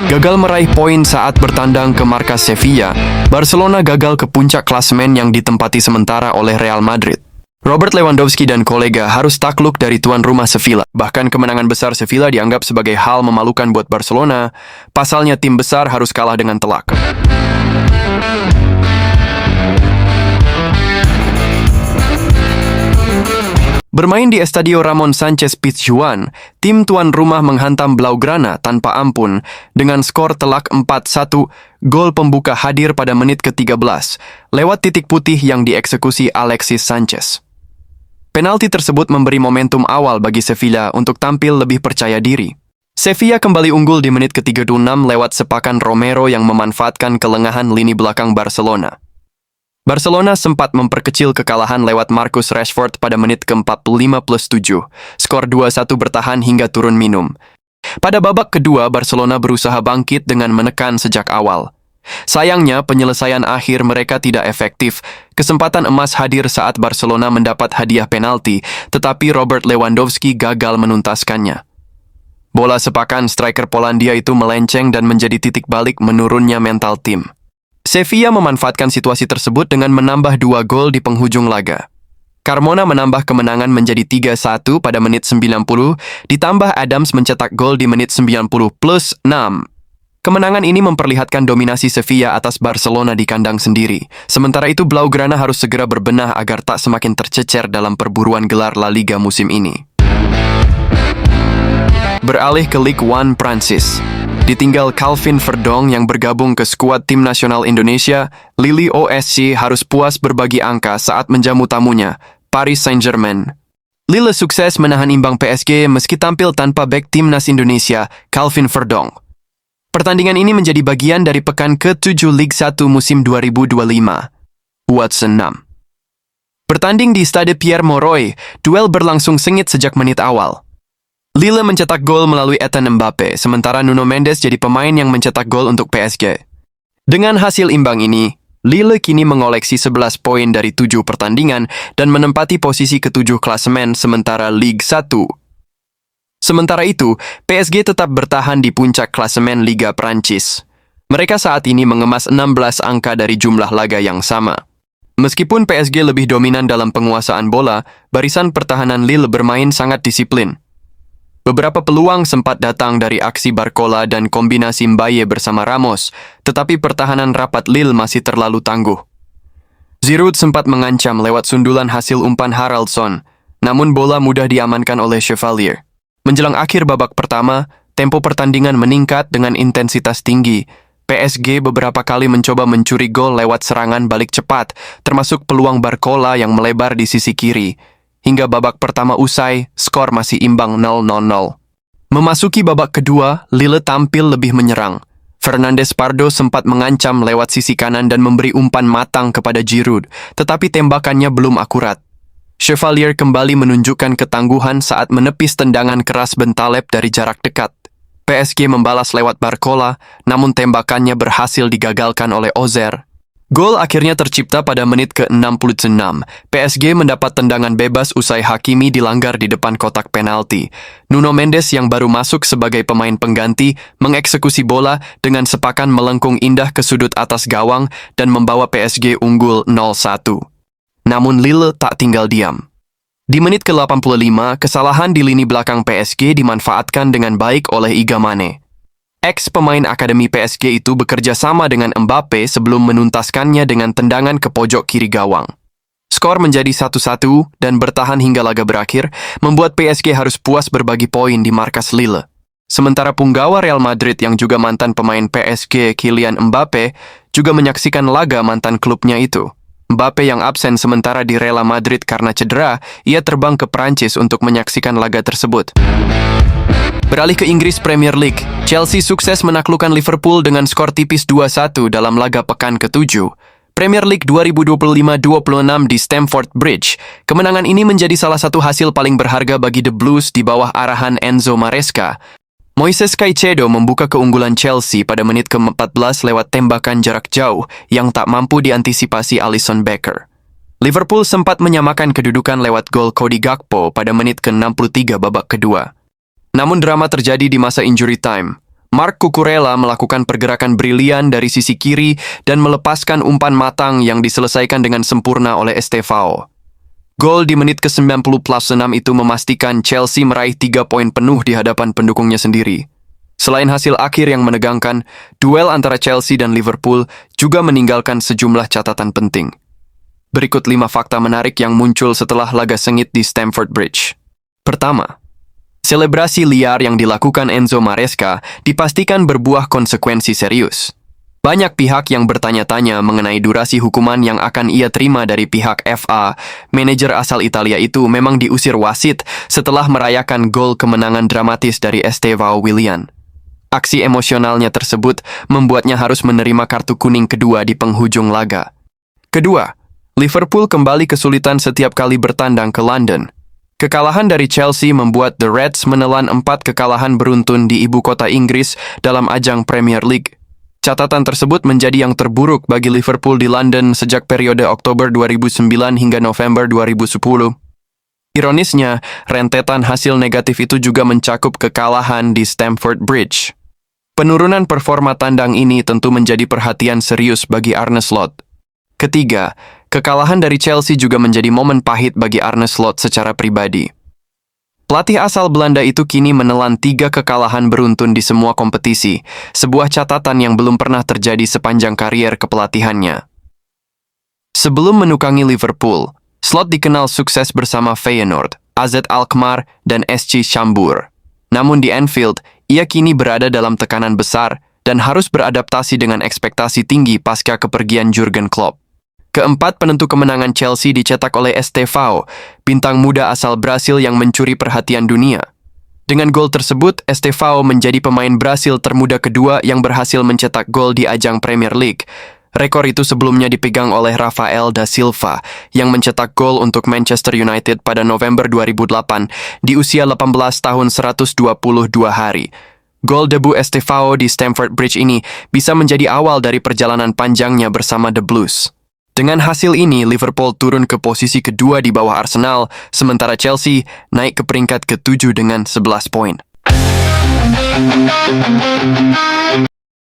Gagal meraih poin saat bertandang ke markas Sevilla, Barcelona gagal ke puncak klasemen yang ditempati sementara oleh Real Madrid. Robert Lewandowski dan kolega harus takluk dari tuan rumah Sevilla. Bahkan kemenangan besar Sevilla dianggap sebagai hal memalukan buat Barcelona. Pasalnya tim besar harus kalah dengan telak. Bermain di Estadio Ramon Sánchez Pizjuan, tim tuan rumah menghantam Blaugrana tanpa ampun dengan skor telak 4-1. Gol pembuka hadir pada menit ke-13 lewat titik putih yang dieksekusi Alexis Sanchez. Penalti tersebut memberi momentum awal bagi Sevilla untuk tampil lebih percaya diri. Sevilla kembali unggul di menit ke-36 lewat sepakan Romero yang memanfaatkan kelengahan lini belakang Barcelona. Barcelona sempat memperkecil kekalahan lewat Marcus Rashford pada menit ke-45+7. Skor 2-1 bertahan hingga turun minum. Pada babak kedua, Barcelona berusaha bangkit dengan menekan sejak awal. Sayangnya, penyelesaian akhir mereka tidak efektif. Kesempatan emas hadir saat Barcelona mendapat hadiah penalti, tetapi Robert Lewandowski gagal menuntaskannya. Bola sepakan striker Polandia itu melenceng dan menjadi titik balik menurunnya mental tim. Sevilla memanfaatkan situasi tersebut dengan menambah 2 gol di penghujung laga. Carmona menambah kemenangan menjadi 3-1 pada menit 90, ditambah Adams mencetak gol di menit 90+6. Kemenangan ini memperlihatkan dominasi Sevilla atas Barcelona di kandang sendiri. Sementara itu, Blaugrana harus segera berbenah agar tak semakin tercecer dalam perburuan gelar La Liga musim ini. Beralih ke Ligue 1 Prancis. Ditinggal Calvin Verdong yang bergabung ke skuad tim nasional Indonesia, Lille OSC harus puas berbagi angka saat menjamu tamunya, Paris Saint-Germain. Lille sukses menahan imbang PSG meski tampil tanpa bek timnas Indonesia, Calvin Verdong. Pertandingan ini menjadi bagian dari pekan ke-7 Ligue 1 musim 2025. Watson 6. Bertanding di Stade Pierre Mauroy, duel berlangsung sengit sejak menit awal. Lille mencetak gol melalui Ethan Mbappe, sementara Nuno Mendes jadi pemain yang mencetak gol untuk PSG. Dengan hasil imbang ini, Lille kini mengoleksi 11 poin dari 7 pertandingan dan menempati posisi ke-7 klasemen sementara Ligue 1. Sementara itu, PSG tetap bertahan di puncak klasemen Liga Prancis. Mereka saat ini mengemas 16 angka dari jumlah laga yang sama. Meskipun PSG lebih dominan dalam penguasaan bola, barisan pertahanan Lille bermain sangat disiplin. Beberapa peluang sempat datang dari aksi Barcola dan kombinasi Mbaye bersama Ramos, tetapi pertahanan rapat Lille masih terlalu tangguh. Giroud sempat mengancam lewat sundulan hasil umpan Haraldsson, namun bola mudah diamankan oleh Chevalier. Menjelang akhir babak pertama, tempo pertandingan meningkat dengan intensitas tinggi. PSG beberapa kali mencoba mencuri gol lewat serangan balik cepat, termasuk peluang Barcola yang melebar di sisi kiri. Hingga babak pertama usai, skor masih imbang 0-0. Memasuki babak kedua, Lille tampil lebih menyerang. Fernandes Pardo sempat mengancam lewat sisi kanan dan memberi umpan matang kepada Giroud, tetapi tembakannya belum akurat. Chevalier kembali menunjukkan ketangguhan saat menepis tendangan keras Bentaleb dari jarak dekat. PSG membalas lewat Barcola, namun tembakannya berhasil digagalkan oleh Ozer. Gol akhirnya tercipta pada menit ke-66. PSG mendapat tendangan bebas usai Hakimi dilanggar di depan kotak penalti. Nuno Mendes yang baru masuk sebagai pemain pengganti mengeksekusi bola dengan sepakan melengkung indah ke sudut atas gawang dan membawa PSG unggul 0-1. Namun Lille tak tinggal diam. Di menit ke-85, kesalahan di lini belakang PSG dimanfaatkan dengan baik oleh Iga Mane. Ex-pemain akademi PSG itu bekerja sama dengan Mbappe sebelum menuntaskannya dengan tendangan ke pojok kiri gawang. Skor menjadi 1-1 dan bertahan hingga laga berakhir, membuat PSG harus puas berbagi poin di markas Lille. Sementara punggawa Real Madrid yang juga mantan pemain PSG, Kylian Mbappe, juga menyaksikan laga mantan klubnya itu. Mbappe yang absen sementara di Real Madrid karena cedera, ia terbang ke Prancis untuk menyaksikan laga tersebut. Beralih ke Inggris Premier League, Chelsea sukses menaklukkan Liverpool dengan skor tipis 2-1 dalam laga pekan ke-7. Premier League 2025-26 di Stamford Bridge. Kemenangan ini menjadi salah satu hasil paling berharga bagi The Blues di bawah arahan Enzo Maresca. Moises Caicedo membuka keunggulan Chelsea pada menit ke-14 lewat tembakan jarak jauh yang tak mampu diantisipasi Alisson Becker. Liverpool sempat menyamakan kedudukan lewat gol Cody Gakpo pada menit ke-63 babak kedua. Namun drama terjadi di masa injury time. Marc Cucurella melakukan pergerakan brilian dari sisi kiri dan melepaskan umpan matang yang diselesaikan dengan sempurna oleh Estevao. Gol di menit ke-90+6 itu memastikan Chelsea meraih 3 poin penuh di hadapan pendukungnya sendiri. Selain hasil akhir yang menegangkan, duel antara Chelsea dan Liverpool juga meninggalkan sejumlah catatan penting. Berikut 5 fakta menarik yang muncul setelah laga sengit di Stamford Bridge. Pertama, selebrasi liar yang dilakukan Enzo Maresca dipastikan berbuah konsekuensi serius. Banyak pihak yang bertanya-tanya mengenai durasi hukuman yang akan ia terima dari pihak FA. Manajer asal Italia itu memang diusir wasit setelah merayakan gol kemenangan dramatis dari Estevao Willian. Aksi emosionalnya tersebut membuatnya harus menerima kartu kuning kedua di penghujung laga. Kedua, Liverpool kembali kesulitan setiap kali bertandang ke London. Kekalahan dari Chelsea membuat The Reds menelan 4 kekalahan beruntun di ibu kota Inggris dalam ajang Premier League. Catatan tersebut menjadi yang terburuk bagi Liverpool di London sejak periode Oktober 2009 hingga November 2010. Ironisnya, rentetan hasil negatif itu juga mencakup kekalahan di Stamford Bridge. Penurunan performa tandang ini tentu menjadi perhatian serius bagi Arne Slot. Ketiga, kekalahan dari Chelsea juga menjadi momen pahit bagi Arne Slot secara pribadi. Pelatih asal Belanda itu kini menelan 3 kekalahan beruntun di semua kompetisi, sebuah catatan yang belum pernah terjadi sepanjang karier kepelatihannya. Sebelum menukangi Liverpool, Slot dikenal sukses bersama Feyenoord, AZ Alkmaar, dan SC Chambur. Namun di Anfield, ia kini berada dalam tekanan besar dan harus beradaptasi dengan ekspektasi tinggi pasca kepergian Jurgen Klopp. Keempat penentu kemenangan Chelsea dicetak oleh Estevao, bintang muda asal Brasil yang mencuri perhatian dunia. Dengan gol tersebut, Estevao menjadi pemain Brasil termuda kedua yang berhasil mencetak gol di ajang Premier League. Rekor itu sebelumnya dipegang oleh Rafael da Silva yang mencetak gol untuk Manchester United pada November 2008 di usia 18 tahun 122 hari. Gol debu Estevao di Stamford Bridge ini bisa menjadi awal dari perjalanan panjangnya bersama The Blues. Dengan hasil ini, Liverpool turun ke posisi kedua di bawah Arsenal, sementara Chelsea naik ke peringkat ke-7 dengan 11 poin.